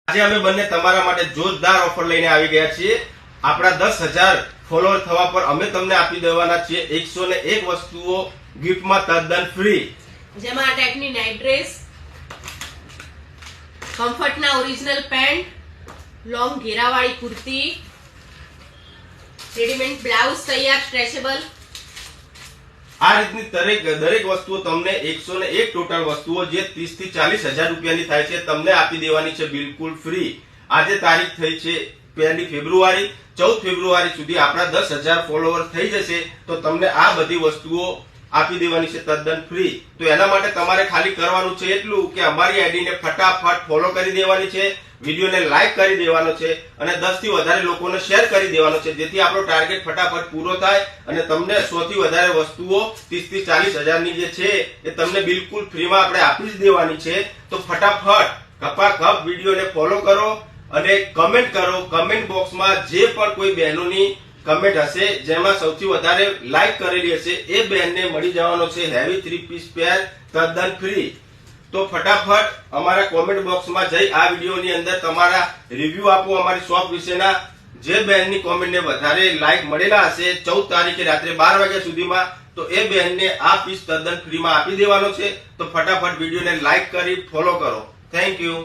આજે અમે બંને તમારા માટે જોરદાર ઓફર લઈને આવી ગયા છીએ. આપણા 10,000 ફોલોઅર થવા પર અમે તમને આપી દેવાના છીએ 101 વસ્તુઓ ગિફ્ટમાં તદ્દન ફ્રી. જેમાં આ ટાઈપની નાઇટ ડ્રેસ, કમ્ફર્ટના ઓરિજિનલ પેન્ટ, લોંગ ઘેરાવાળી કુર્તી, રેડીમેડ બ્લાઉઝ તૈયાર સ્ટ્રેચેબલ, આ રીતની દરેક વસ્તુઓ તમને 101 ટોટલ વસ્તુઓ જે 30 થી 40,000 રૂપિયાની થાય છે તમને આપી દેવાની છે બિલકુલ ફ્રી. આજે તારીખ થઈ છે 1 ફેબ્રુઆરી. 14 ફેબ્રુઆરી સુધી આપણા 10,000 ફોલોવર થઈ જશે તો તમને આ બધી વસ્તુઓ આપી દેવાની છે તદ્દન ફ્રી. તો એના માટે તમારે ખાલી કરવાનું છે એટલું કે અમારી આઈડીને ફટાફટ ફોલો કરી દેવાની છે, વિડીયોને લાઈક કરી દેવાનો છે અને 10 થી વધારે લોકોને શેર કરી દેવાનો છે, જેથી આપણો ટાર્ગેટ ફટાફટ પૂરો થાય અને તમને 100 થી વધારે વસ્તુઓ 30 થી 40,000 ની જે છે એ તમને બિલકુલ ફ્રીમાં આપણે આપી જ દેવાની છે. તો ફટાફટ કપાકપ વિડીયોને ફોલો કરો અને કમેન્ટ કરો. કમેન્ટ બોક્સમાં જે પણ કોઈ બહેનોની કમેન્ટ હશે જેમાં સૌથી વધારે લાઈક કરેલી હશે એ બહેનને મળી જવાનો છે હેવી 3 પીસ પેર તદ્દન ફ્રી. તો ફટાફટ અમારા કોમેન્ટ બોક્સમાં જઈ આ વિડીયોની અંદર તમારા રિવ્યુ આપો અમારી શોપ વિશેના. જે બહેનની કોમેન્ટને વધારે લાઈક મળેલા હશે 14 તારીખે રાત્રે 12 વાગ્યા સુધીમાં તો એ બહેનને આ પીસ તદ્દન ફ્રીમાં આપી દેવાનો છે. તો ફટાફટ વિડીયોને લાઈક કરી ફોલો કરો. Thank you.